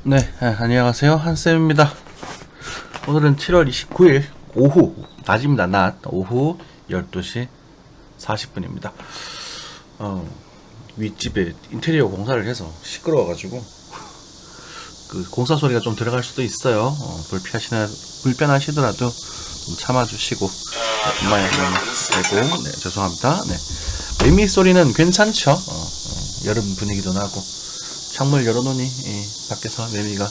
네, 안녕하세요. 한쌤입니다. 오늘은 7월 29일 오후, 낮입니다. 낮, 오후 12시 40분입니다. 윗집에 인테리어 공사를 해서 시끄러워가지고, 그 공사 소리가 좀 들어갈 수도 있어요. 불편하시더라도 좀 참아주시고, 엄마야, 되고, 네, 죄송합니다. 네. 매미 소리는 괜찮죠? 여름 분위기도 나고, 창문을 열어놓으니 밖에서 매미가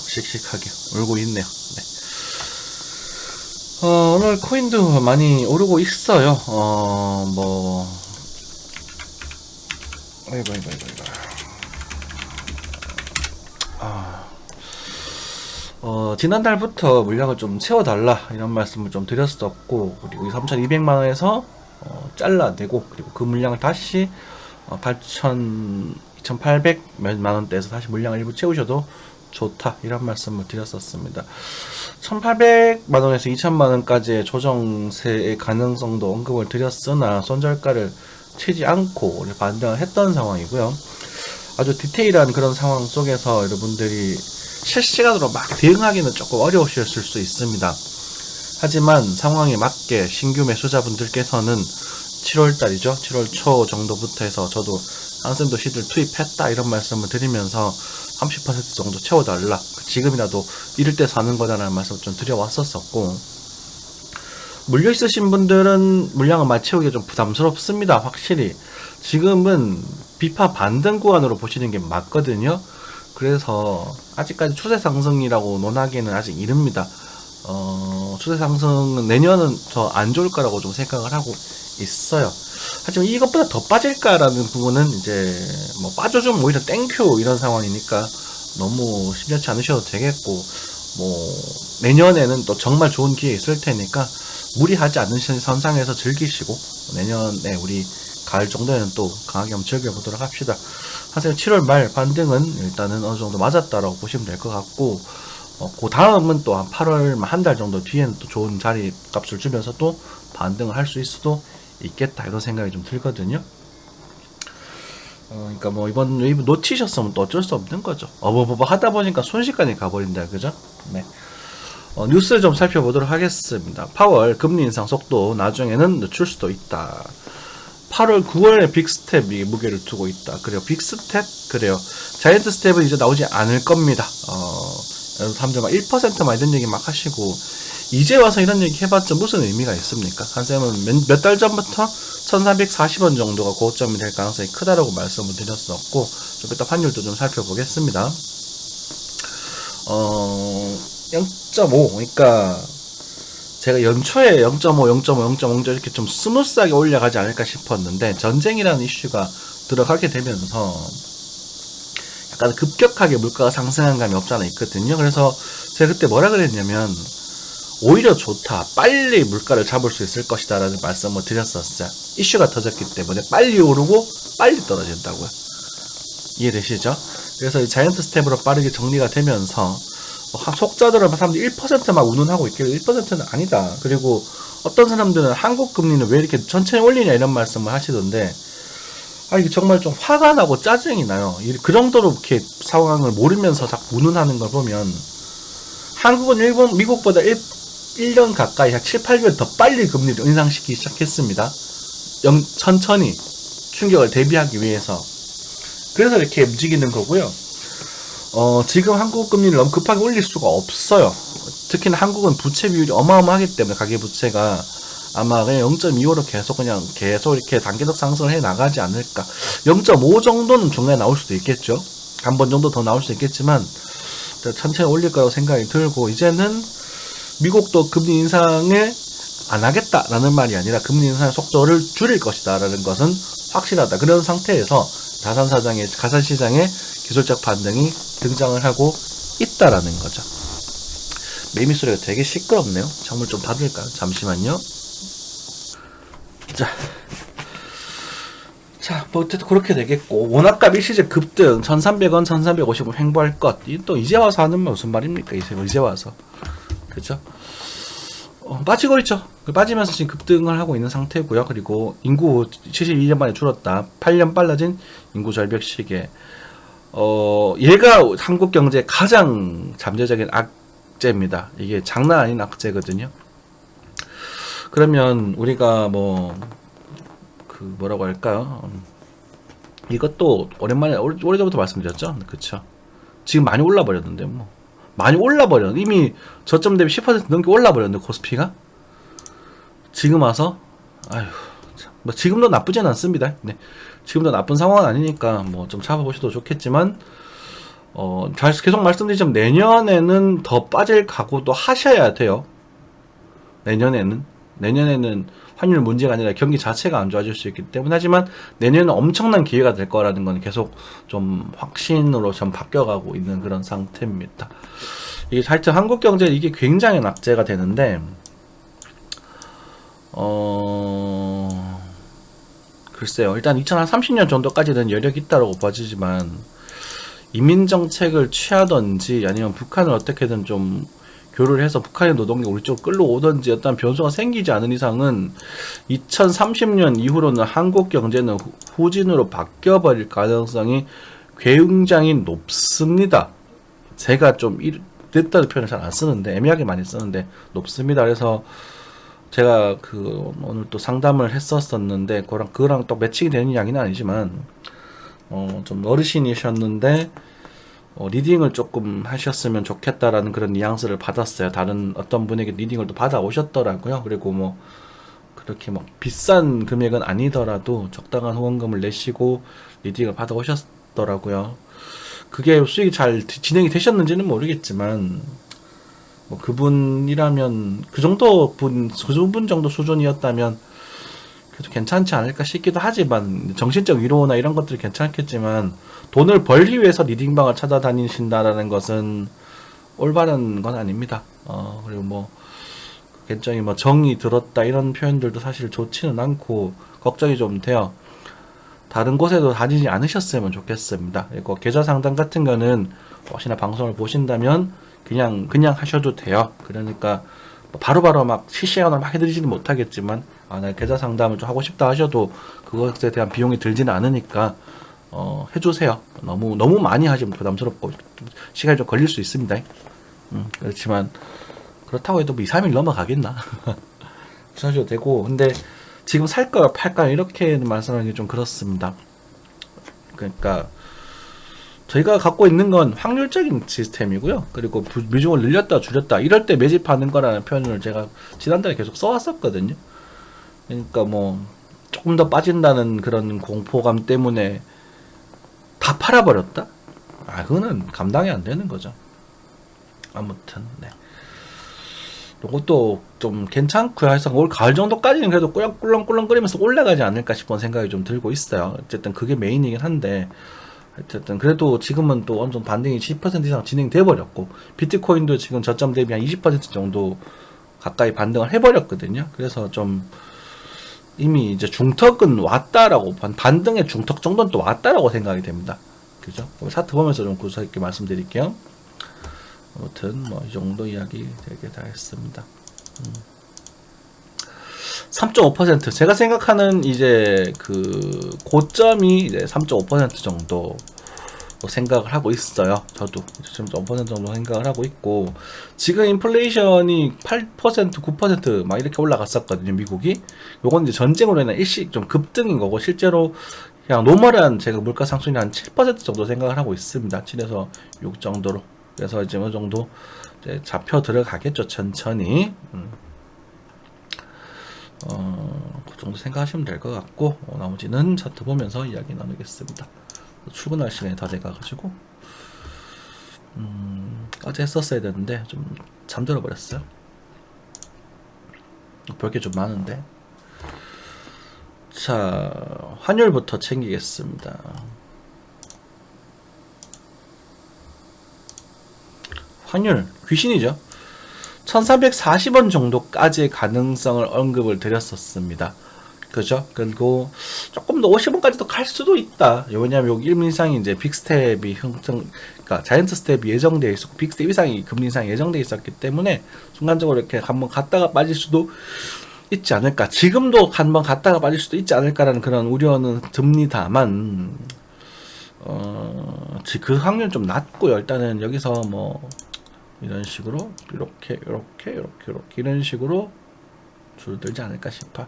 씩씩하게 울고 있네요. 네. 오늘 코인도 많이 오르고 있어요. 아이고. 지난달부터 물량을 좀 채워달라 이런 말씀을 좀 드렸었고, 그리고 3,200만원에서 잘라내고, 그리고 그 물량을 다시 2,800 몇만 원대에서 다시 물량을 일부 채우셔도 좋다 이런 말씀을 드렸었습니다. 1,800만 원에서 2,000만 원까지의 조정세의 가능성도 언급을 드렸으나 손절가를 치지 않고 반등을 했던 상황이고요. 아주 디테일한 그런 상황 속에서 여러분들이 실시간으로 막 대응하기는 조금 어려우셨을 수 있습니다. 하지만 상황에 맞게 신규 매수자분들께서는 7월달이죠. 7월 초 정도부터 해서 저도 한샘도 시들 투입했다 이런 말씀을 드리면서 30% 정도 채워달라. 지금이라도 이럴 때 사는 거다라는 말씀을 좀 드려왔었었고, 물려 있으신 분들은 물량을 많이 채우기가 좀 부담스럽습니다. 확실히 지금은 비파 반등 구간으로 보시는 게 맞거든요. 그래서 아직까지 추세 상승이라고 논하기에는 아직 이릅니다. 추세 상승은 내년은 더 안 좋을 거라고 좀 생각을 하고 있어요. 하지만 이것보다 더 빠질까라는 부분은 이제 뭐 빠져주면 오히려 땡큐 이런 상황이니까 너무 심려치 않으셔도 되겠고, 뭐 내년에는 또 정말 좋은 기회 있을 테니까 무리하지 않으신 선상에서 즐기시고, 내년에 우리 가을 정도에는 또 강하게 한번 즐겨보도록 합시다. 사실 7월 말 반등은 일단은 어느 정도 맞았다라고 보시면 될 것 같고, 그 다음은 또 한 8월 한 달 정도 뒤에는 또 좋은 자리 값을 주면서 또 반등을 할 수 있을 수도 있겠다 이런 생각이 좀 들거든요. 그러니까 뭐 이번 웨이브 놓치셨으면 또 어쩔 수 없는 거죠. 어버버버 하다 보니까 순식간에 가버린다, 그죠? 네. 뉴스를 좀 살펴보도록 하겠습니다. 파월 금리 인상 속도 나중에는 늦출 수도 있다. 8월, 9월에 빅스텝이 무게를 두고 있다. 그래요. 빅스텝? 그래요. 자이언트 스텝은 이제 나오지 않을 겁니다. 사람들 막 1%만 이런 얘기 막 하시고, 이제 와서 이런 얘기 해봤자 무슨 의미가 있습니까? 한쌤은 몇 달 전부터 1440원 정도가 고점이 될 가능성이 크다라고 말씀을 드렸었고, 좀 이따 환율도 좀 살펴보겠습니다. 0.5, 그러니까 제가 연초에 0.5 이렇게 좀 스무스하게 올라가지 않을까 싶었는데, 전쟁이라는 이슈가 들어가게 되면서 약간 급격하게 물가가 상승한 감이 없잖아 있거든요. 그래서 제가 그때 뭐라 그랬냐면, 오히려 좋다, 빨리 물가를 잡을 수 있을 것이다 라는 말씀을 드렸었어요. 이슈가 터졌기 때문에 빨리 오르고 빨리 떨어진다고요. 이해되시죠? 그래서 이 자이언트 스텝으로 빠르게 정리가 되면서 속자들은 사람들이 1%막 운운하고 있길래 1%는 아니다. 그리고 어떤 사람들은 한국 금리는 왜 이렇게 천천히 올리냐 이런 말씀을 하시던데, 이게 정말 좀 화가 나고 짜증이 나요. 그 정도로 이렇게 상황을 모르면서 자꾸 운운하는 걸 보면, 한국은 미국보다 1년 가까이 약 7, 8개월 더 빨리 금리를 인상시키기 시작했습니다. 천천히 충격을 대비하기 위해서. 그래서 이렇게 움직이는 거고요. 지금 한국 금리를 너무 급하게 올릴 수가 없어요. 특히나 한국은 부채 비율이 어마어마하기 때문에 가계부채가 아마 그냥 0.25로 계속 이렇게 단계적 상승을 해 나가지 않을까. 0.5 정도는 중간에 나올 수도 있겠죠. 한 번 정도 더 나올 수 있겠지만 천천히 올릴 거라고 생각이 들고, 이제는 미국도 금리 인상을 안 하겠다라는 말이 아니라 금리 인상의 속도를 줄일 것이다 라는 것은 확실하다. 그런 상태에서 가산시장의 기술적 반등이 등장을 하고 있다라는 거죠. 매미 소리가 되게 시끄럽네요. 창문 좀 닫을까요? 잠시만요. 자, 뭐 어쨌든 그렇게 되겠고, 원화값 일시적 급등 1,300원, 1,350원 횡보할 것. 또 이제 와서 하는 말 무슨 말입니까? 이제 와서. 그죠? 빠지고 있죠. 빠지면서 지금 급등을 하고 있는 상태고요. 그리고 인구 72년 만에 줄었다. 8년 빨라진 인구 절벽 시기에 얘가 한국 경제의 가장 잠재적인 악재입니다. 이게 장난 아닌 악재거든요. 그러면 우리가 뭐라고 할까요? 이것도 오랜만에 오래전부터 말씀드렸죠. 그쵸? 지금 많이 올라버렸는데 많이 올라버렸는데 이미 저점 대비 10% 넘게 올라버렸는데 코스피가 지금 와서 아휴 지금도 나쁘진 않습니다. 네. 지금도 나쁜 상황은 아니니까 좀 잡아보셔도 좋겠지만 계속 말씀드리자면 내년에는 더 빠질 각오도 하셔야 돼요. 내년에는 환율 문제가 아니라 경기 자체가 안 좋아질 수 있기 때문에 하지만 내년은 엄청난 기회가 될 거라는 건 계속 좀 확신으로 좀 바뀌어가고 있는 그런 상태입니다. 이게 하여튼 한국 경제 이게 굉장히 낙제가 되는데 글쎄요. 일단 2030년 정도까지는 여력이 있다고 봐지지만 이민 정책을 취하든지 아니면 북한을 어떻게든 좀 교류를 해서 북한의 노동력 우리 쪽으로 끌어오든지 어떤 변수가 생기지 않은 이상은 2030년 이후로는 한국 경제는 후진으로 바뀌어버릴 가능성이 굉장히 높습니다. 제가 좀 늦다는 표현을 잘 안 쓰는데 애매하게 많이 쓰는데 높습니다. 그래서 제가 오늘 또 상담을 했었었는데 그거랑 또 매칭이 되는 이야기는 아니지만 좀 어르신이셨는데 리딩을 조금 하셨으면 좋겠다라는 그런 뉘앙스를 받았어요. 다른 어떤 분에게 리딩을 또 받아 오셨더라고요. 그리고 그렇게 비싼 금액은 아니더라도 적당한 후원금을 내시고 리딩을 받아 오셨더라고요. 그게 수익이 잘 진행이 되셨는지는 모르겠지만 그분이라면 그 분 정도 수준이었다면 그래도 괜찮지 않을까 싶기도 하지만 정신적 위로나 이런 것들이 괜찮겠지만 돈을 벌기 위해서 리딩방을 찾아다니신다라는 것은 올바른 건 아닙니다. 그리고 굉장히 정이 들었다 이런 표현들도 사실 좋지는 않고 걱정이 좀 돼요. 다른 곳에도 다니지 않으셨으면 좋겠습니다. 그리고 계좌 상담 같은 거는 혹시나 방송을 보신다면 그냥 하셔도 돼요. 그러니까 바로바로 실시간으로 막 해드리지는 못하겠지만 나 계좌 상담을 좀 하고 싶다 하셔도 그것에 대한 비용이 들지는 않으니까 해주세요. 너무 많이 하시면 부담스럽고 시간이 좀 걸릴 수 있습니다. 그렇지만 그렇다고 해도 2, 3일 넘어가겠나? 하셔도 되고 근데 지금 살까요 팔까요 이렇게 말씀하는 게 좀 그렇습니다. 그러니까 저희가 갖고 있는 건 확률적인 시스템이고요. 그리고 비중을 늘렸다 줄였다 이럴 때 매집하는 거라는 표현을 제가 지난달에 계속 써왔었거든요. 그러니까 조금 더 빠진다는 그런 공포감 때문에 다 팔아버렸다? 그거는 감당이 안 되는 거죠. 아무튼 네. 이것도 좀 괜찮고요. 해서 올 가을 정도까지는 그래도 꿀렁꿀렁거리면서 올라가지 않을까 싶은 생각이 좀 들고 있어요. 어쨌든 그게 메인이긴 한데 어쨌든 그래도 지금은 또 어느 정도 반등이 10% 이상 진행돼 버렸고 비트코인도 지금 저점 대비 한 20% 정도 가까이 반등을 해버렸거든요. 그래서 좀 이미 이제 중턱은 왔다라고 반등의 중턱 정도는 또 왔다라고 생각이 됩니다. 그죠? 차트 보면서 좀 구석있게 말씀드릴게요. 아무튼 이 정도 이야기 되게 다 했습니다. 3.5% 제가 생각하는 이제 고점이 이제 3.5% 정도 생각을 하고 있어요. 저도 3.5% 정도 생각을 하고 있고 지금 인플레이션이 8%, 9% 이렇게 올라갔었거든요. 미국이. 요건 이제 전쟁으로 인한 일시 좀 급등인 거고 실제로 그냥 노멀한 제가 물가 상승이 한 7% 정도 생각을 하고 있습니다. 7에서 6 정도로. 그래서 이제 어느 정도 이제 잡혀 들어가겠죠. 천천히. 그 정도 생각하시면 될 것 같고 나머지는 차트 보면서 이야기 나누겠습니다. 출근할 시간이 다 돼가지고 어제 했었어야 되는데 좀 잠들어 버렸어요. 별게 좀 많은데. 자, 환율부터 챙기겠습니다. 환율 귀신이죠. 1340원 정도까지의 가능성을 언급을 드렸었습니다. 그죠? 그리고 조금 더 50원까지도 갈 수도 있다. 왜냐면 여기 1분 이상이 이제 빅스텝이 그러니까 자이언트 스텝이 예정되어 있었고 빅스텝 이상이 금리 이상이 예정되어 있었기 때문에 순간적으로 이렇게 한번 갔다가 빠질 수도 있지 않을까. 지금도 한번 갔다가 빠질 수도 있지 않을까라는 그런 우려는 듭니다만 그 확률 좀 낮고요. 일단은 여기서 뭐 이런 식으로 이렇게 이런 식으로 줄들지 않을까 싶어.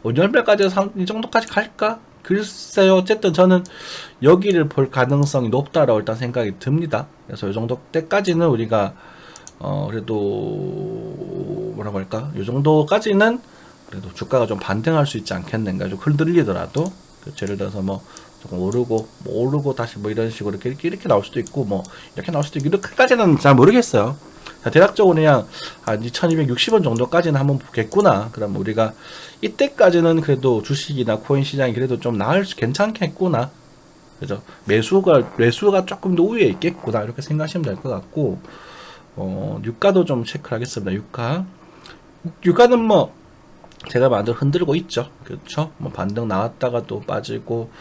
5열매까지 이 정도까지 갈까? 글쎄요. 어쨌든 저는 여기를 볼 가능성이 높다라고 일단 생각이 듭니다. 그래서 이 정도 때까지는 우리가 그래도 뭐라고 할까? 이 정도까지는 그래도 주가가 좀 반등할 수 있지 않겠는가? 좀 흔들리더라도 예를 들어서 뭐 조금 오르고 다시 뭐 이런 식으로 이렇게 나올 수도 있고 뭐 이렇게 나올 수도 있고 이렇게까지는 잘 모르겠어요. 자, 대략적으로 그냥 한 2260원 정도까지는 한번 보겠구나. 그럼 우리가 이때까지는 그래도 주식이나 코인 시장이 그래도 좀 괜찮겠구나. 그죠? 매수가 조금 더 우위에 있겠구나. 이렇게 생각하시면 될 것 같고, 유가도 좀 체크를 하겠습니다. 유가는 뭐, 제가 많이 흔들고 있죠. 그렇죠? 뭐 반등 나왔다가 또 빠지고,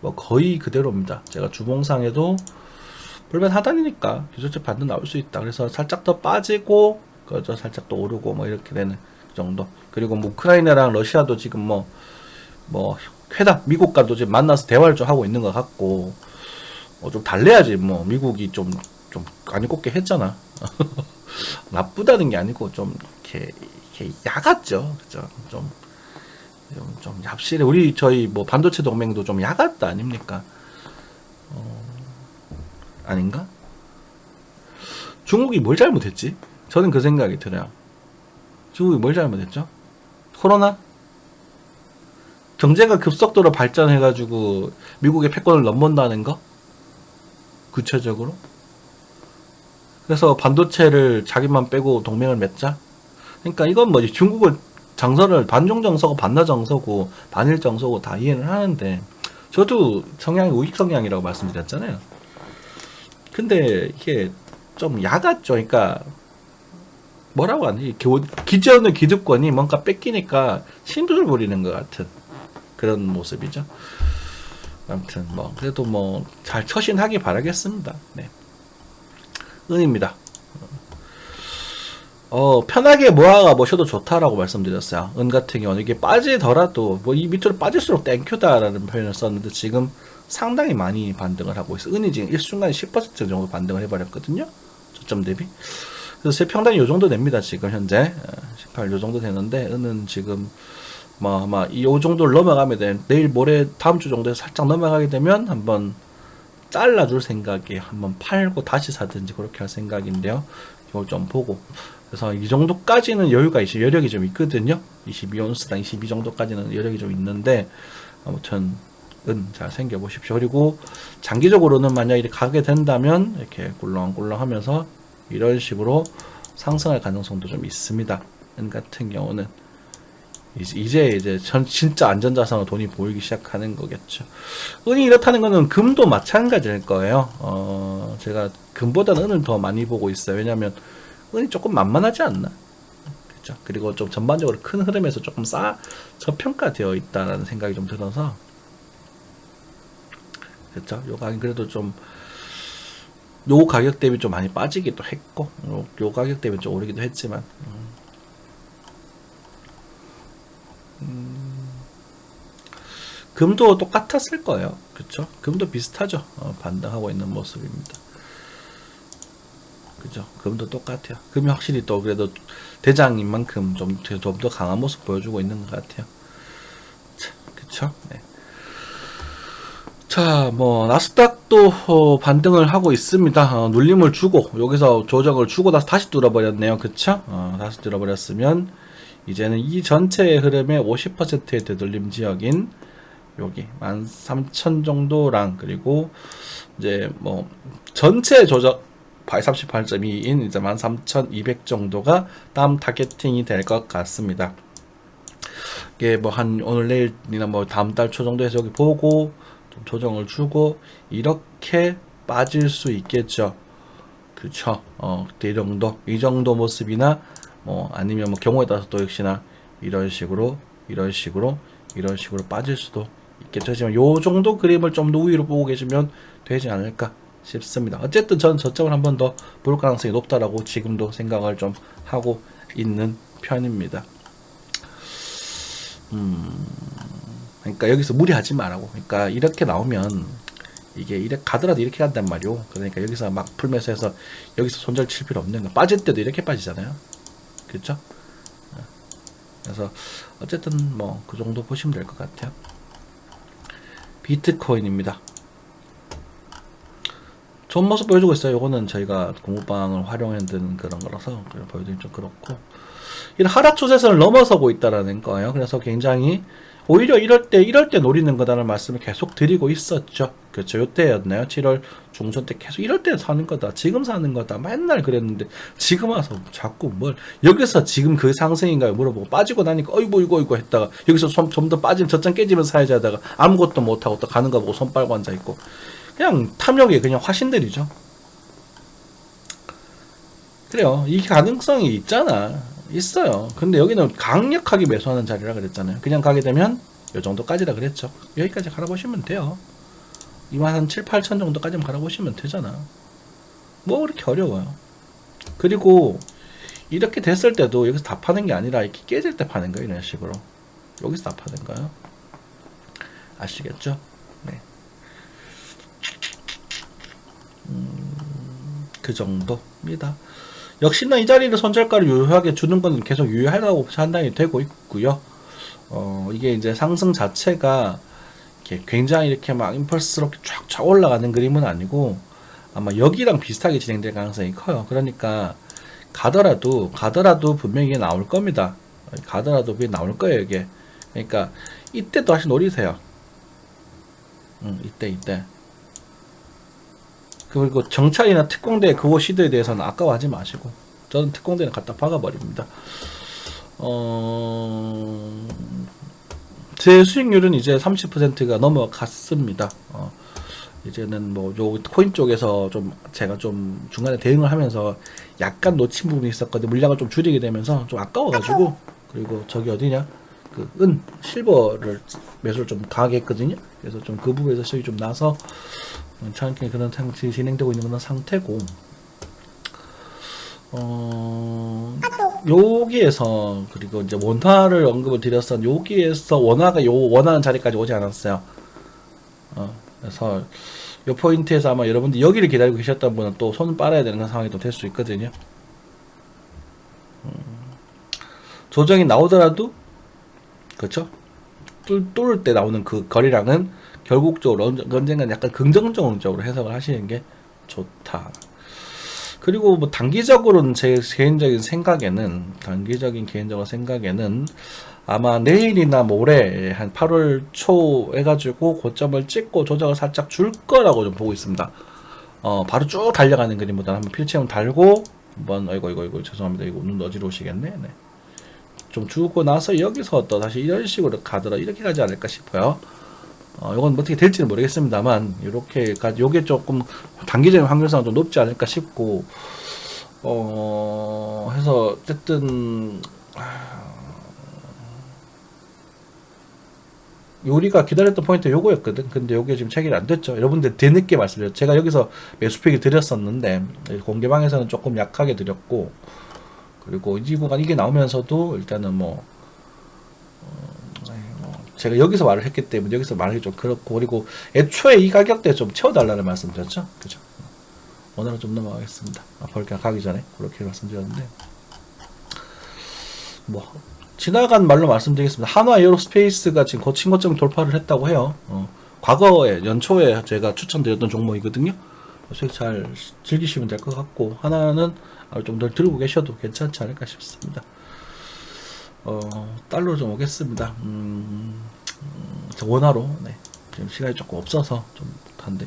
뭐 거의 그대로입니다. 제가 주봉상에도 불면 하단이니까 기술적 반등 나올 수 있다. 그래서 살짝 더 빠지고, 그저 살짝 더 오르고, 뭐 이렇게 되는 정도. 그리고 뭐 우크라이나랑 러시아도 지금 뭐 회담, 미국과도 지금 만나서 대화를 좀 하고 있는 것 같고, 좀 달래야지. 뭐 미국이 좀 많이 꼽게 했잖아. 나쁘다는 게 아니고 좀 이렇게 야갔죠. 그죠? 좀 얍실해. 저희 뭐 반도체 동맹도 좀 야갔다 아닙니까? 아닌가? 중국이 뭘 잘못했지? 저는 그 생각이 들어요. 중국이 뭘 잘못했죠? 코로나? 경제가 급속도로 발전해가지고 미국의 패권을 넘본다는 거? 구체적으로? 그래서 반도체를 자기만 빼고 동맹을 맺자? 그러니까 이건 뭐지? 중국을 장서를 반중 정서고 반나 정서고 반일 정서고 다 이해를 하는데 저도 성향이 우익 성향이라고 말씀드렸잖아요. 근데 이게 좀 야같죠. 그러니까 뭐라고 하니? 기존의 기득권이 뭔가 뺏기니까 신두를 부리는 것 같은 그런 모습이죠. 아무튼 뭐 그래도 뭐 잘 처신하기 바라겠습니다. 네. 은입니다. 편하게 모아가 모셔도 좋다라고 말씀드렸어요. 은 같은 경우는 이게 빠지더라도 뭐 이 밑으로 빠질수록 땡큐다라는 표현을 썼는데 지금 상당히 많이 반등을 하고 있어. 은이 지금 일순간에 10% 정도 반등을 해버렸거든요. 저점 대비. 그래서 제 평단이 요 정도 됩니다. 지금 현재 18 요 정도 되는데 은은 지금 뭐 아마 요 정도를 넘어가면 내일 모레 다음 주 정도에 살짝 넘어가게 되면 한번 잘라줄 생각에 한번 팔고 다시 사든지 그렇게 할 생각인데요. 이걸 좀 보고 그래서 이 정도까지는 여력이 좀 있거든요. 22온스당 22 정도까지는 여력이 좀 있는데 아무튼 잘 챙겨보십시오. 그리고 장기적으로는 만약에 가게 된다면 이렇게 꿀렁꿀렁 하면서 이런 식으로 상승할 가능성도 좀 있습니다. 은 같은 경우는 이제 진짜 안전자산으로 돈이 보이기 시작하는 거겠죠. 은이 이렇다는 거는 금도 마찬가지일 거예요. 제가 금보다는 은을 더 많이 보고 있어요. 왜냐면 은이 조금 만만하지 않나? 그렇죠. 그리고 좀 전반적으로 큰 흐름에서 조금 저평가되어 있다라는 생각이 좀 들어서 그렇죠. 요 가격 그래도 좀 요 가격 대비 좀 많이 빠지기도 했고 요 가격 대비 좀 오르기도 했지만 금도 똑같았을 거예요. 그렇죠? 금도 비슷하죠. 반등하고 있는 모습입니다. 그죠? 금도 똑같아요. 금이 확실히 또 그래도 대장인 만큼 좀 더 강한 모습 보여주고 있는 것 같아요. 자, 그쵸? 네. 자, 뭐 나스닥도 반등을 하고 있습니다. 눌림을 주고 여기서 조정을 주고 나서 다시 뚫어버렸네요. 그쵸? 다시 뚫어버렸으면 이제는 이 전체의 흐름의 50%의 되돌림 지역인 여기 13,000 정도랑 그리고 이제 뭐 전체 조정 38.2인 이제 13,200 정도가 다음 타겟팅이 될 것 같습니다. 이게 뭐 한 오늘 내일이나 뭐 다음 달 초 정도에서 여기 보고 좀 조정을 주고 이렇게 빠질 수 있겠죠. 그쵸? 이 정도 모습이나 뭐 아니면 뭐 경우에 따라서 또 역시나 이런 식으로 빠질 수도 있겠죠. 하지만 요 정도 그림을 좀 더 우위로 보고 계시면 되지 않을까 싶습니다. 어쨌든 저는 저점을 한 번 더 볼 가능성이 높다라고 지금도 생각을 좀 하고 있는 편입니다. 그러니까 여기서 무리하지 말라고. 그러니까 이렇게 나오면 이게 이렇게 가더라도 이렇게 간단 말이오. 그러니까 여기서 막 풀면서 해서 여기서 손절 칠 필요 없는 거. 빠질 때도 이렇게 빠지잖아요. 그렇죠? 그래서 어쨌든 뭐 그 정도 보시면 될 것 같아요. 비트코인입니다. 좋은 모습 보여주고 있어요. 요거는 저희가 공부방을 활용해둔 그런 거라서 보여드리기 좀 그렇고, 이런 하락 추세선을 넘어서고 있다라는 거예요. 그래서 굉장히 오히려 이럴 때 노리는 거다라는 말씀을 계속 드리고 있었죠. 그렇죠. 요때였나요? 7월 중순 때 계속 이럴 때 사는 거다, 지금 사는 거다 맨날 그랬는데, 지금 와서 자꾸 뭘 여기서 지금 그 상승인가요 물어보고 빠지고 나니까 어이구 이거 했다가 여기서 좀 더 빠지면 저점 깨지면 사야지 하다가 아무것도 못하고 또 가는 거 보고 손 빨고 앉아있고, 그냥 탐욕의 그냥 화신들이죠. 그래요. 이 가능성이 있어요. 근데 여기는 강력하게 매수하는 자리라 그랬잖아요. 그냥 가게 되면 요 정도까지라 그랬죠. 여기까지 갈아보시면 돼요. 2만 7, 8천 정도까지만 갈아보시면 되잖아. 뭐 그렇게 어려워요. 그리고 이렇게 됐을 때도 여기서 다 파는 게 아니라 이렇게 깨질 때 파는 거예요. 이런 식으로 여기서 다 파는 거예요. 아시겠죠? 네. 그 정도입니다. 역시나 이 자리를 손절가를 유효하게 주는 건 계속 유효하다고 판단이 되고 있고요. 이게 이제 상승 자체가 이렇게 굉장히 이렇게 막 임펄스럽게 쫙 올라가는 그림은 아니고 아마 여기랑 비슷하게 진행될 가능성이 커요. 그러니까 가더라도 분명히 나올 겁니다. 가더라도 분명히 나올 거예요, 이게. 그러니까 이때 또 다시 노리세요. 이때. 그리고 정찰이나 특공대 그거 시도에 대해서는 아까워하지 마시고, 저는 특공대는 갖다 박아버립니다. 제 수익률은 이제 30%가 넘어갔습니다. 이제는 뭐 요 코인 쪽에서 좀 제가 좀 중간에 대응을 하면서 약간 놓친 부분이 있었거든요. 물량을 좀 줄이게 되면서 좀 아까워가지고, 그리고 저기 어디냐, 그 실버를 매수를 좀 강하게 했거든요. 그래서 좀 그 부분에서 수익이 좀 나서 괜찮게 그런 상황이 진행되고 있는 그런 상태고, 여기에서 그리고 이제 원화를 언급을 드렸었는데, 여기에서 원화가 요 원하는 자리까지 오지 않았어요. 그래서 요 포인트에서 아마 여러분들 여기를 기다리고 계셨던 분은 또 손 빨아야 되는 상황이 또 될 수 있거든요. 조정이 나오더라도, 그렇죠? 뚫을 때 나오는 그 거리랑은 결국적으로 언젠간 약간 긍정적으로 해석을 하시는 게 좋다. 그리고 뭐 단기적으로는 제 개인적인 생각에는 아마 내일이나 모레 한 8월 초 해가지고 고점을 찍고 조정을 살짝 줄 거라고 좀 보고 있습니다. 바로 쭉 달려가는 그림보다 한번 필체형 달고 한번 이거 죄송합니다. 이거 눈 어지러우시겠네. 네. 좀 주고 나서 여기서 또 다시 이런 식으로 이렇게 가지 않을까 싶어요. 이건 어떻게 될지는 모르겠습니다만, 요게 조금 단기적인 확률상 좀 높지 않을까 싶고, 해서 어쨌든 우리가 기다렸던 포인트 요거였거든. 근데 요게 지금 체결이 안 됐죠. 여러분들 뒤늦게 말씀드렸죠. 제가 여기서 매수팩이 드렸었는데 공개방에서는 조금 약하게 드렸고, 그리고 이 구간 이게 나오면서도 일단은 제가 여기서 말을 했기 때문에 여기서 말하기 좀 그렇고, 그리고 애초에 이 가격대에 좀 채워달라는 말씀 드렸죠. 그죠? 오늘은 좀 넘어가겠습니다. 벌써 가기 전에 그렇게 말씀드렸는데, 지나간 말로 말씀드리겠습니다. 한화 에어로스페이스가 지금 거친 고점 돌파를 했다고 해요. 과거에 연초에 제가 추천드렸던 종목이거든요. 수익 잘 즐기시면 될 것 같고, 하나는 좀 더 들고 계셔도 괜찮지 않을까 싶습니다. 달러 좀 오겠습니다. 원화로, 네. 지금 시간이 조금 없어서 좀 못한데,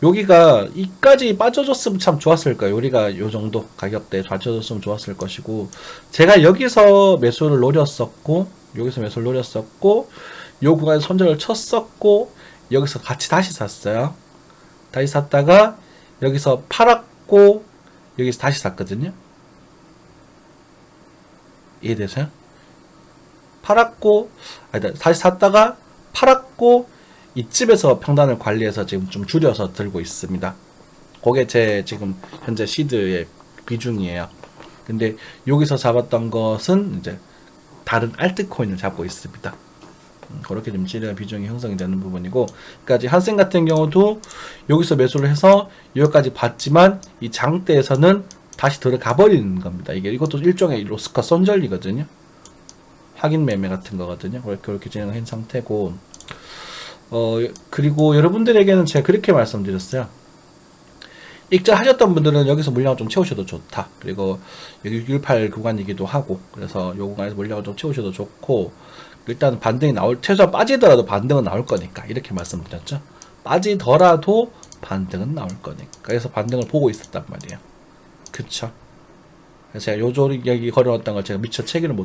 여기가 이까지 빠져줬으면 참 좋았을 거예요. 우리가 요 정도 가격대에 빠져줬으면 좋았을 것이고, 제가 여기서 매수를 노렸었고, 요 구간에 손절을 쳤었고, 여기서 같이 다시 샀어요. 다시 샀다가 여기서 팔았고, 여기서 다시 샀거든요. 이해되세요? 다시 샀다가 팔았고, 이쯤에서 평단을 관리해서 지금 좀 줄여서 들고 있습니다. 그게 제 지금 현재 시드의 비중이에요. 근데 여기서 잡았던 것은 이제 다른 알트코인을 잡고 있습니다. 그렇게 좀 지리한 비중이 형성이 되는 부분이고, 그러니까 한생 같은 경우도 여기서 매수를 해서 여기까지 봤지만 이 장대에서는 다시 들어가 버리는 겁니다. 이것도 일종의 로스카 손절이거든요. 확인 매매 같은 거거든요. 그렇게 진행한 상태고, 그리고 여러분들에게는 제가 그렇게 말씀드렸어요. 익절하셨던 분들은 여기서 물량을 좀 채우셔도 좋다. 그리고 여기 618 구간이기도 하고, 그래서 요 구간에서 물량을 좀 채우셔도 좋고, 일단 반등이 최소한 빠지더라도 반등은 나올 거니까, 이렇게 말씀드렸죠. 빠지더라도 반등은 나올 거니까. 그래서 반등을 보고 있었단 말이에요. 그쵸? 그래서 제가 요조리 여기 걸어놨던 걸 제가 미처 취소를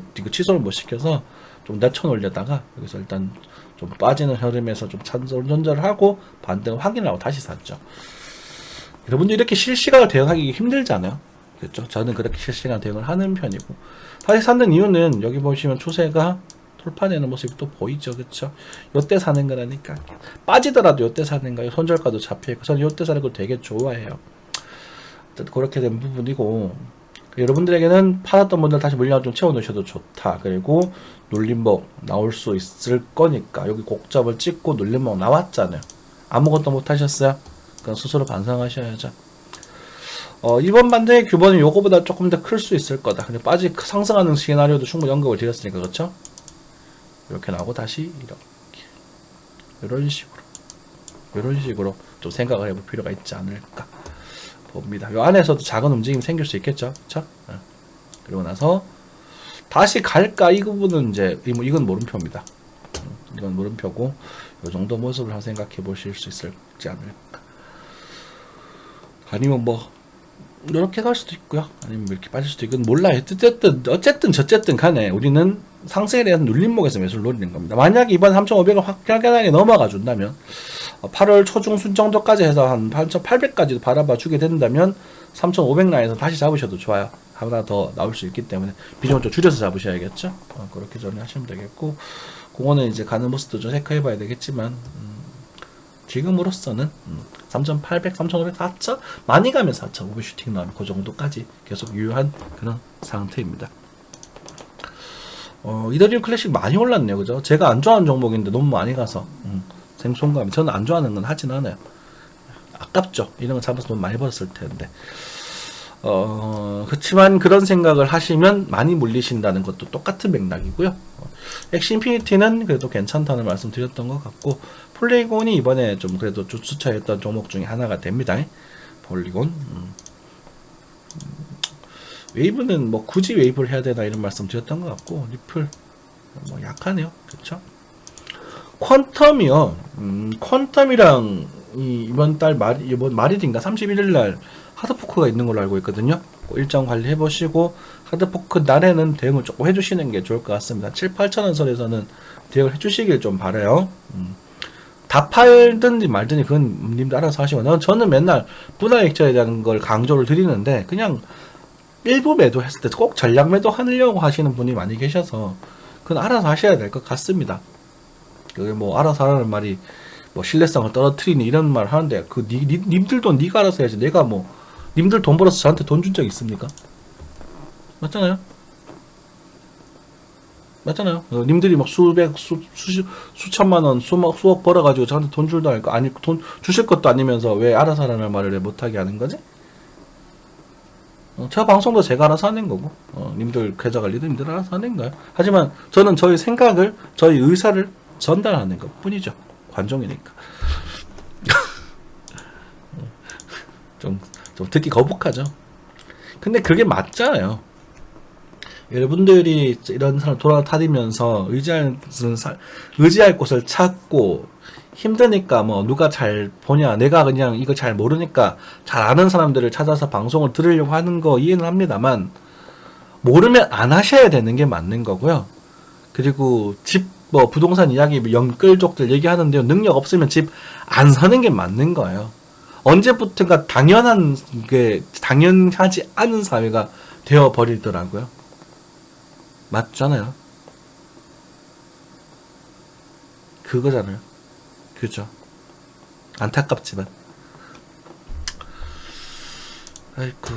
못 시켜서 좀 낮춰놓으려다가, 여기서 일단 좀 빠지는 흐름에서 좀 손절을 하고, 반등을 확인하고 다시 샀죠. 여러분들 이렇게 실시간으로 대응하기 힘들잖아요. 그렇죠? 저는 그렇게 실시간 대응을 하는 편이고, 다시 사는 이유는 여기 보시면 추세가 돌파되는 모습이 또 보이죠. 그렇죠? 요때 사는 거라니까. 빠지더라도 요때 사는 거예요. 손절가도 잡혀있고, 저는 요때 사는 걸 되게 좋아해요. 그렇게 된 부분이고, 여러분들에게는 팔았던 분들 다시 물량을 좀 채워놓으셔도 좋다. 그리고 눌림목 나올 수 있을 거니까, 여기 곡잡을 찍고 눌림목 나왔잖아요. 아무것도 못 하셨어요? 그럼 스스로 반성하셔야죠. 이번 반등의 규모는 요거보다 조금 더 클 수 있을 거다. 근데 상승하는 시나리오도 충분히 언급을 드렸으니까, 그렇죠? 이렇게 나오고 다시 이런 식으로 좀 생각을 해볼 필요가 있지 않을까 봅니다. 요 안에서도 작은 움직임이 생길 수 있겠죠, 그렇죠? 그리고 나서 다시 갈까, 이 부분은 이제 이건 물음표입니다. 이건 물음표고, 요 정도 모습을 한번 생각해 보실 수 있지 않을까. 아니면 뭐 이렇게 갈 수도 있고요. 아니면 이렇게 빠질 수도 있고, 몰라요. 어쨌든 저쨌든 간에 우리는 상승에 대한 눌림목에서 매수를 노리는 겁니다. 만약에 이번 3,500을 확연하게 넘어가 준다면, 8월 초중순 정도까지 해서 한 8,800까지도 바라봐 주게 된다면 3,500 라인에서 다시 잡으셔도 좋아요. 하나 더 나올 수 있기 때문에 비중을 좀 줄여서 잡으셔야겠죠. 그렇게 정리하시면 되겠고, 그거는 이제 가는 모습도 좀 체크해 봐야 되겠지만, 지금으로서는 3,800, 3,500, 4,000 많이 가면 4,500 슈팅 나오면 그 정도까지 계속 유효한 그런 상태입니다. 이더리움 클래식 많이 올랐네요, 그죠? 제가 안 좋아하는 종목인데 너무 많이 가서 생손감이. 저는 안 좋아하는 건 하진 않아요. 아깝죠. 이런 거 잡아서 돈 많이 벌었을 텐데. 그렇지만 그런 생각을 하시면 많이 물리신다는 것도 똑같은 맥락이고요. 엑스인피니티는 그래도 괜찮다는 말씀 드렸던 것 같고, 폴리곤이 이번에 좀 그래도 주차했던 종목 중에 하나가 됩니다. 폴리곤. 웨이브는 뭐 굳이 웨이브를 해야 되나 이런 말씀 드렸던 것 같고, 리플 뭐 약하네요. 그렇죠? 퀀텀이요. 퀀텀이랑 이번 말일인가 31일 날 하드포크가 있는 걸로 알고 있거든요. 일정 관리해 보시고 하드포크 날에는 대응을 조금 해주시는 게 좋을 것 같습니다. 7, 8천원 선에서는 대응을 해주시길 좀 바라요. 다 팔든지 말든지 그건 님도 알아서 하시고, 저는 맨날 분할 액자에 대한 걸 강조를 드리는데, 그냥 일부 매도했을 때 꼭 전략 매도 하려고 하시는 분이 많이 계셔서 그건 알아서 하셔야 될 것 같습니다. 그게 뭐 알아서 하라는 말이 뭐 신뢰성을 떨어뜨리니 이런 말 하는데, 님들도 니가 알아서 해야지. 내가 뭐 님들 돈 벌어서 저한테 돈 준 적 있습니까? 맞잖아요. 님들이 막 수천만원, 수억 벌어가지고 저한테 돈 줄도 알고, 아니, 돈 주실 것도 아니면서 왜 알아서 하라는 말을 왜 못하게 하는 거지? 저 방송도 제가 알아서 하는 거고, 님들 계좌 관리도 님들 알아서 하는 거예요. 하지만 저는 저희 생각을, 저희 의사를 전달하는 것 뿐이죠. 관종이니까. 좀 듣기 거북하죠. 근데 그게 맞잖아요. 여러분들이 이런 사람 돌아다니면서 의지할 곳을 찾고, 힘드니까 뭐 누가 잘 보냐, 내가 그냥 이거 잘 모르니까 잘 아는 사람들을 찾아서 방송을 들으려고 하는 거 이해는 합니다만, 모르면 안 하셔야 되는 게 맞는 거고요. 그리고 부동산 이야기, 영끌족들 얘기하는데요, 능력 없으면 집 안 사는 게 맞는 거예요. 언제부턴가 당연하지 않은 사회가 되어 버리더라고요. 맞잖아요. 그거잖아요. 그죠? 안타깝지만. 아이고.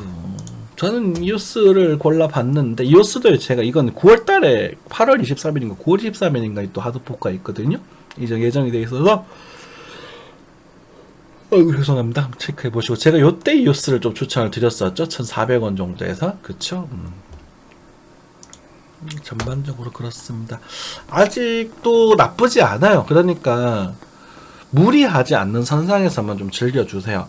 저는 이오스를 골라봤는데, 이오스도 제가 이건 9월달에 8월 23일인가 9월 23일인가 또 하드포크가 있거든요. 이제 예정이 돼 있어서, 죄송합니다. 체크해보시고. 제가 요때 이오스를 좀 추천을 드렸었죠. 1,400원 정도에서. 그쵸? 전반적으로 그렇습니다. 아직도 나쁘지 않아요. 그러니까, 무리하지 않는 선상에서만 좀 즐겨주세요.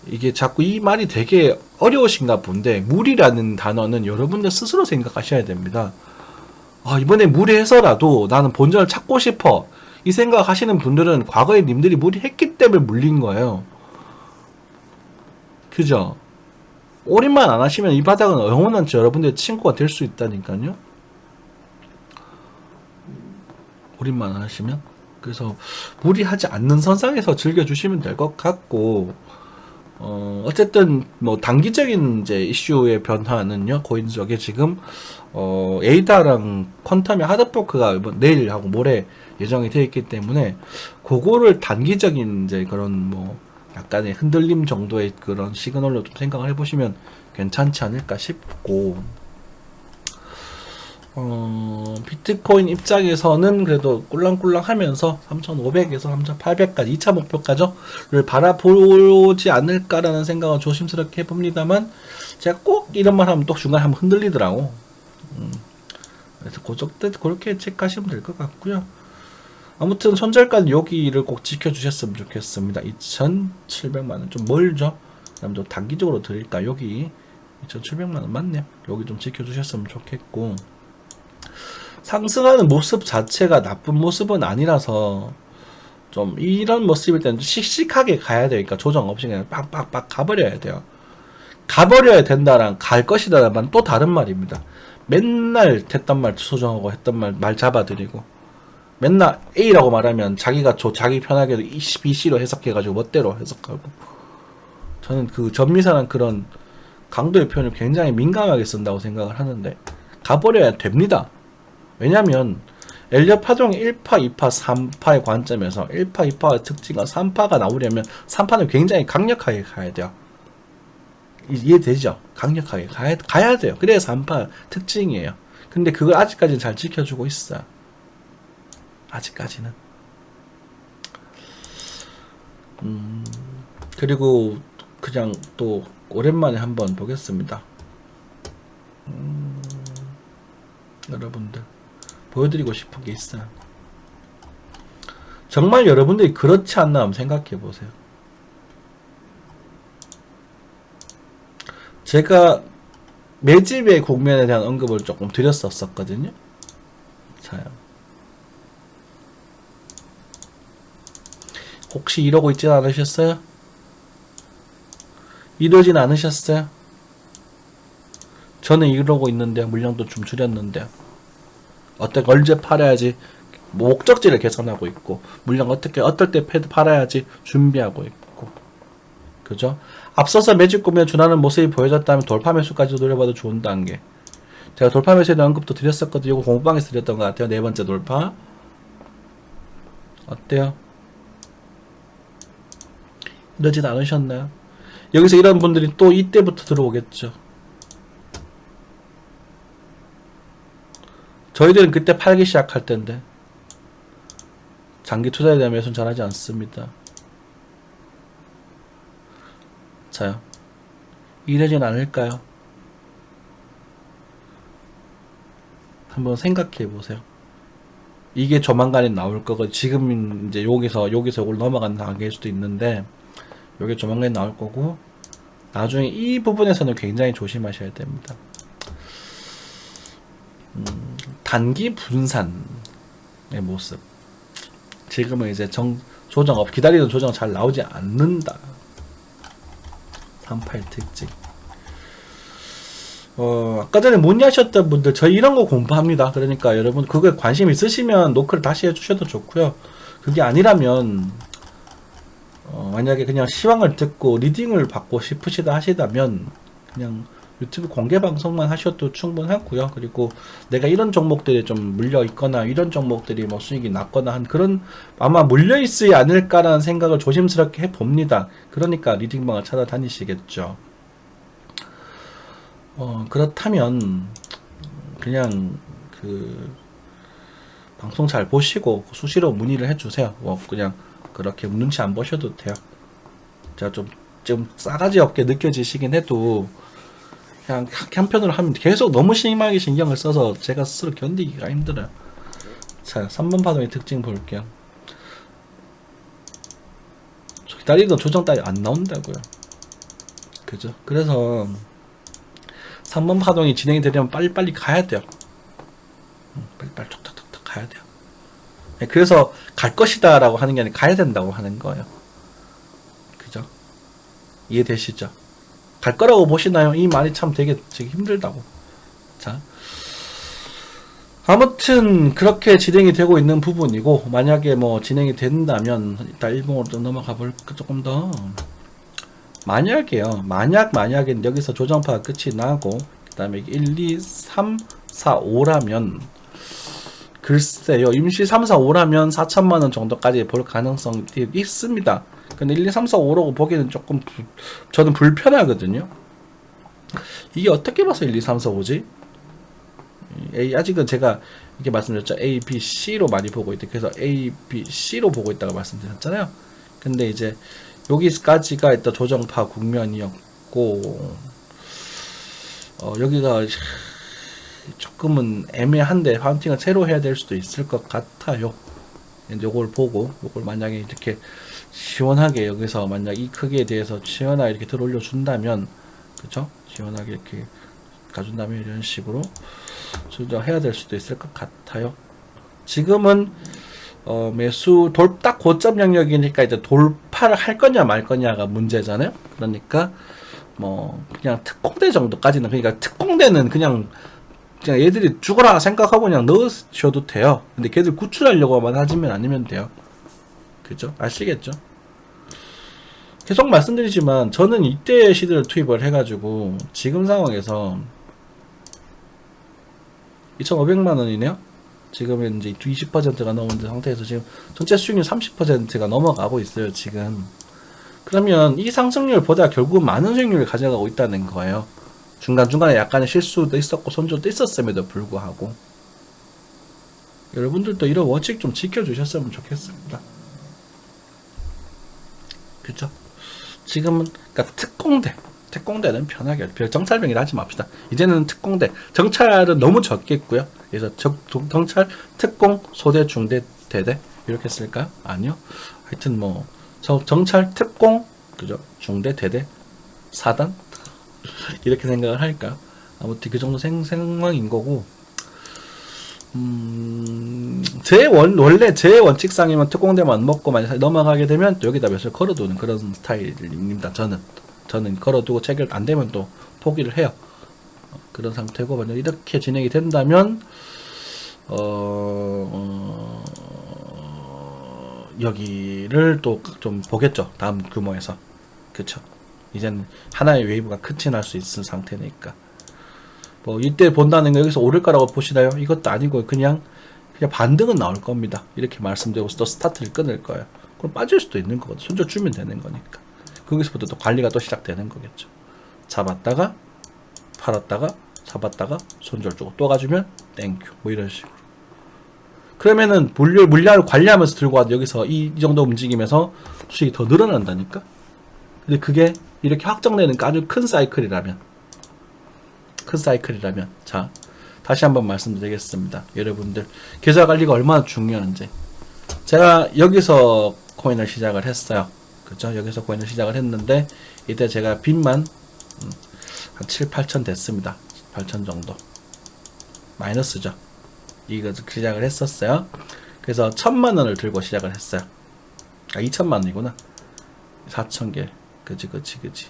이게 자꾸 이 말이 되게 어려우신가 본데, 무리라는 단어는 여러분들 스스로 생각하셔야 됩니다. 아, 이번에 무리해서라도 나는 본전을 찾고 싶어. 이 생각 하시는 분들은 과거에 님들이 무리했기 때문에 물린 거예요. 그죠? 올인만 안 하시면 이 바닥은 영원한 여러분들의 친구가 될 수 있다니까요. 올인만 안 하시면. 그래서 무리하지 않는 선상에서 즐겨주시면 될 것 같고, 어쨌든 뭐 단기적인 이제 이슈의 변화는요, 코인 쪽에 지금 에이다랑 퀀텀의 하드포크가 내일하고 모레 예정이 되어 있기 때문에 그거를 단기적인 이제 그런 뭐 약간의 흔들림 정도의 그런 시그널로 좀 생각을 해보시면 괜찮지 않을까 싶고, 비트코인 입장에서는 그래도 꿀랑꿀랑 하면서 3,500에서 3,800까지 2차 목표까지를 바라보지 않을까라는 생각을 조심스럽게 해봅니다만, 제가 꼭 이런 말 하면 또 중간에 한번 흔들리더라고. 그래서 그때 그렇게 체크하시면 될 것 같고요. 아무튼 손절가는 여기를 꼭 지켜주셨으면 좋겠습니다. 2,700만원 좀 멀죠? 그다음 또 단기적으로 드릴까? 여기 2,700만원 맞네요. 여기 좀 지켜주셨으면 좋겠고, 상승하는 모습 자체가 나쁜 모습은 아니라서 좀 이런 모습일 때는 씩씩하게 가야 되니까 조정 없이 그냥 빡빡빡 가버려야 돼요. 가버려야 된다랑 갈 것이다라는 또 다른 말입니다. 맨날 했던 말 조정하고 했던 말 잡아드리고, 맨날 A라고 말하면 자기가 자기 편하게 BC로 해석해가지고 멋대로 해석하고. 저는 그 전미사랑 그런 강도의 표현을 굉장히 민감하게 쓴다고 생각을 하는데, 가버려야 됩니다. 왜냐면 엘리엇 파동의 1파, 2파, 3파의 관점에서 1파, 2파의 특징과 3파가 나오려면 3파는 굉장히 강력하게 가야 돼요. 이해되죠? 강력하게 가야 돼요. 그래야 3파 특징이에요. 근데 그걸 아직까지는 잘 지켜주고 있어요. 아직까지는. 그리고 그냥 또 오랜만에 한번 보겠습니다. 여러분들 보여드리고 싶은 게 있어요. 정말 여러분들이 그렇지 않나 한번 생각해 보세요. 제가 매집의 국면에 대한 언급을 조금 드렸었거든요. 자요. 혹시 이러고 있진 않으셨어요? 이러진 않으셨어요? 저는 이러고 있는데요. 물량도 좀 줄였는데요. 어떻게 언제 팔아야지 목적지를 개선하고 있고, 물량 어떨 때 팔아야지 준비하고 있고, 그죠? 앞서서 매집 구매에 준하는 모습이 보여졌다면 돌파 매수까지 노려봐도 좋은 단계. 제가 돌파 매수에 대한 언급도 드렸었거든요. 이거 공부방에서 드렸던 것 같아요. 네 번째 돌파. 어때요? 이러진 않으셨나요? 여기서 이런 분들이 또 이때부터 들어오겠죠. 저희들은 그때 팔기 시작할 텐데 장기 투자에 대한 매수는 잘하지 않습니다. 자요. 이러진 않을까요? 한번 생각해 보세요. 이게 조만간에 나올 거고, 지금 이제 여기서 이걸 넘어가는 단계일 수도 있는데, 이게 조만간에 나올 거고, 나중에 이 부분에서는 굉장히 조심하셔야 됩니다. 단기 분산의 모습. 지금은 이제 기다리던 조정 잘 나오지 않는다. 38 특징. 아까 전에 문의하셨던 분들, 저희 이런 거 공부합니다. 그러니까 여러분, 그거에 관심 있으시면 노크를 다시 해주셔도 좋고요. 그게 아니라면, 만약에 그냥 시황을 듣고 리딩을 받고 싶으시다 하시다면, 그냥 유튜브 공개 방송만 하셔도 충분하고요. 그리고 내가 이런 종목들이 좀 물려 있거나, 이런 종목들이 뭐 수익이 낮거나 한 그런, 아마 물려 있지 않을까라는 생각을 조심스럽게 해 봅니다. 그러니까 리딩방을 찾아다니시겠죠. 그렇다면 그냥 그 방송 잘 보시고 수시로 문의를 해주세요. 뭐 그냥 그렇게 눈치 안 보셔도 돼요. 제가 좀 싸가지 없게 느껴지시긴 해도 그냥 한편으로 하면 계속 너무 심하게 신경을 써서 제가 스스로 견디기가 힘들어요. 자, 3번 파동의 특징 볼게요. 기다리던 조정 따위 안 나온다고요. 그죠? 그래서 3번 파동이 진행이 되려면 빨리빨리 가야 돼요. 빨리빨리 툭툭툭툭 가야 돼요. 네, 그래서 갈 것이다 라고 하는 게 아니라 가야 된다고 하는 거예요. 그죠? 이해되시죠? 갈 거라고 보시나요? 이 말이 참 되게 힘들다고. 자, 아무튼 그렇게 진행이 되고 있는 부분이고, 만약에 뭐 진행이 된다면 일단 일봉으로 좀 넘어가 볼까. 조금 더 만약에요, 만약에 여기서 조정파가 끝이 나고 그 다음에 1, 2, 3, 4, 5라면 글쎄요, 임시 3, 4, 5라면 4천만원 정도까지 볼 가능성이 있습니다. 근데 1, 2, 3, 4, 5라고 보기에는 조금 저는 불편하거든요. 이게 어떻게 봐서 1, 2, 3, 4, 5지? 아직은 제가 이렇게 말씀드렸죠. A, B, C로 많이 보고 있다. 그래서 A, B, C로 보고 있다고 말씀드렸잖아요. 근데 이제 여기까지가 일단 조정파 국면이었고, 여기가 조금은 애매한데 파운팅을 새로 해야 될 수도 있을 것 같아요. 요걸 보고, 요걸 만약에 이렇게 시원하게 여기서 만약 이 크기에 대해서 시원하게 이렇게 들어 올려 준다면, 그쵸? 시원하게 이렇게 가준다면 이런 식으로 조정해야 될 수도 있을 것 같아요. 지금은 매수 딱 고점 영역이니까 이제 돌파를 할 거냐 말 거냐가 문제잖아요. 그러니까 뭐 그냥 특공대 정도까지는, 그러니까 특공대는 그냥 얘들이 죽어라 생각하고 그냥 넣으셔도 돼요. 근데 걔들 구출하려고만 하지면 아니면 돼요. 그죠? 아시겠죠? 계속 말씀드리지만 저는 이때 시드를 투입을 해가지고 지금 상황에서 2,500만 원이네요. 지금은 이제 20%가 넘은 상태에서 지금 전체 수익률 30%가 넘어가고 있어요, 지금. 그러면 이 상승률보다 결국 많은 수익률을 가져가고 있다는 거예요. 중간중간에 약간의 실수도 있었고 손절도 있었음에도 불구하고. 여러분들도 이런 원칙 좀 지켜주셨으면 좋겠습니다. 그죠? 지금은 그러니까 특공대는 편하게 정찰병이라 하지 맙시다. 이제는 특공대, 정찰은 너무 적겠고요. 그래서 정찰, 특공, 소대, 중대, 대대 이렇게 쓸까요? 아니요. 하여튼 뭐 정찰, 특공, 그죠? 중대, 대대, 사단 이렇게 생각을 할까요? 아무튼 그 정도 상황인 거고. 원래 제 원칙상이면 특공대만 먹고 만약 넘어가게 되면 또 여기다 몇을 걸어두는 그런 스타일입니다. 저는 걸어두고 체결 안 되면 또 포기를 해요. 그런 상태고, 만약 이렇게 진행이 된다면 여기를 또 좀 보겠죠. 다음 규모에서. 그쵸? 이제는 하나의 웨이브가 끝이 날 수 있을 상태니까. 뭐 이때 본다는 거 여기서 오를 거라고 보시나요? 이것도 아니고 그냥 반등은 나올 겁니다. 이렇게 말씀드리고 또 스타트를 끊을 거예요. 그럼 빠질 수도 있는 거거든요. 손절 주면 되는 거니까. 거기서부터 또 관리가 또 시작되는 거겠죠. 잡았다가 팔았다가 잡았다가 손절 주고 또 가주면 땡큐 뭐 이런 식으로. 그러면은 물량을 관리하면서 들고 와도 여기서 이 정도 움직임에서 수익이 더 늘어난다니까. 근데 그게 이렇게 확정되는 아주 큰 사이클이라면 자, 다시 한번 말씀드리겠습니다. 여러분들 계좌 관리가 얼마나 중요한지. 제가 여기서 코인을 시작을 했어요. 그죠? 여기서 코인을 시작을 했는데 이때 제가 빚만 한 7, 8천 됐습니다. 8천 정도 마이너스죠. 이거 시작을 했었어요. 그래서 1,000만 원을 들고 시작을 했어요. 2천만 원이구나. 4,000개. 그치.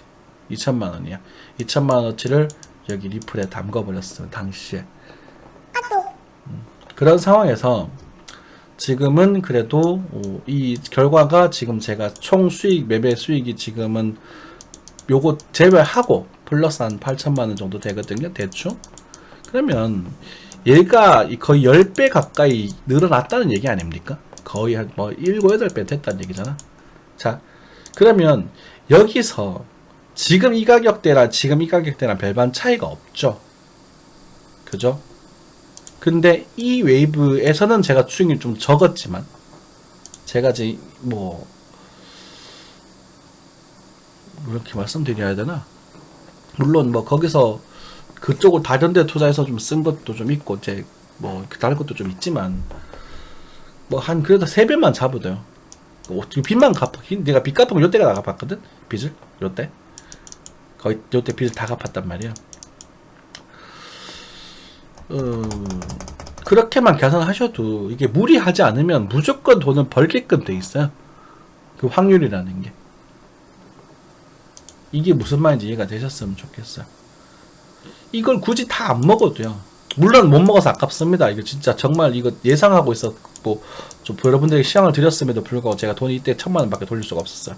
2천만 원이야. 2천만 원어치를 여기 리플에 담궈버렸어요. 당시에. 그런 상황에서 지금은 그래도 이 결과가 지금 제가 총 수익, 매매 수익이 지금은 요거 제외하고 플러스 한 8천만 원 정도 되거든요. 대충. 그러면 얘가 거의 10배 가까이 늘어났다는 얘기 아닙니까? 거의 한 뭐 7, 8배 됐다는 얘기잖아. 자, 그러면 여기서 지금 이 가격대랑 지금 이 가격대랑 별반 차이가 없죠. 그죠? 근데 이 웨이브에서는 제가 수익률이 좀 적었지만, 제가 이제 뭐 이렇게 말씀드려야 되나? 물론 뭐 거기서 그쪽을 다른 데 투자해서 좀 쓴 것도 좀 있고, 이제 뭐 다른 것도 좀 있지만, 뭐 한 그래도 3배만 잡으돼요. 빚만 갚아. 내가 빚 갚은 거 요때가 다 갚았거든? 빚을? 요때? 거의 요때 빚을 다 갚았단 말이야. 그렇게만 계산하셔도 이게 무리하지 않으면 무조건 돈을 벌게끔 돼 있어요. 그 확률이라는 게. 이게 무슨 말인지 이해가 되셨으면 좋겠어요. 이걸 굳이 다 안 먹어도요. 물론 못 먹어서 아깝습니다. 이거 진짜 정말 이거 예상하고 있었고, 좀 여러분들에게 시향을 드렸음에도 불구하고 제가 돈이 이때 1000만원 밖에 돌릴 수가 없었어요.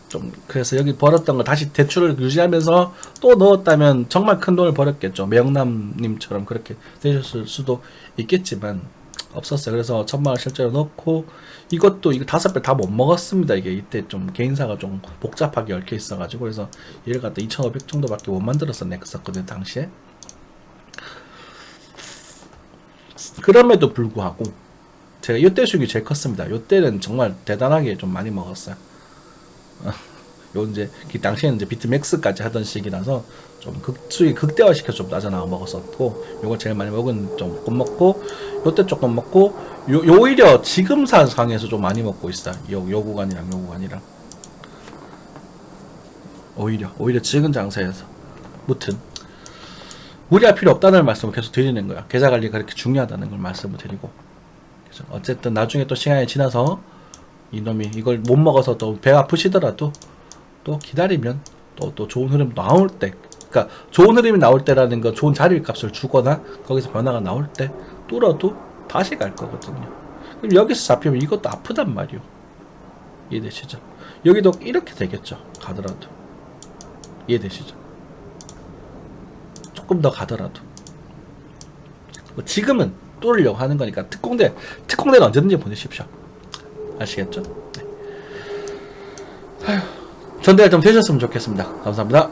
좀 그래서 여기 벌었던 거 다시 대출을 유지하면서 또 넣었다면 정말 큰 돈을 벌었겠죠. 매영남님처럼 그렇게 되셨을 수도 있겠지만 없었어요. 그래서 1000만원 실제로 넣고, 이것도 이거 5배 다 못 먹었습니다. 이게 이때 좀 개인사가 좀 복잡하게 얽혀 있어가지고, 그래서 얘를 갖다 2500 정도밖에 못 만들었었거든요 당시에. 그럼에도 불구하고 제가 이때 수익이 제일 컸습니다. 이때는 정말 대단하게 좀 많이 먹었어요. 요 이제 그 당시에는 이제 비트맥스까지 하던 시기라서 좀 수익 극대화시켜 좀 낮아나가 먹었었고, 요걸 제일 많이 먹은 좀 조금 먹고, 요때 조금 먹고, 오히려 지금 상황에서 좀 많이 먹고 있어요. 요 구간이랑 오히려 지금 장세에서. 무튼 무리할 필요 없다는 말씀을 계속 드리는 거야. 계좌 관리가 그렇게 중요하다는 걸 말씀을 드리고, 그래서 어쨌든 나중에 또 시간이 지나서 이놈이 이걸 못 먹어서 또 배 아프시더라도 또 기다리면 또 좋은 흐름 나올 때, 그러니까 좋은 흐름이 나올 때라는 건 좋은 자리 값을 주거나 거기서 변화가 나올 때 뚫어도 다시 갈 거거든요. 그럼 여기서 잡히면 이것도 아프단 말이요. 이해되시죠? 여기도 이렇게 되겠죠. 가더라도. 이해되시죠? 조금 더 가더라도. 지금은 뚫으려고 하는 거니까 특공대는 언제든지 보내십시오. 아시겠죠? 네. 전달 좀 되셨으면 좋겠습니다. 감사합니다.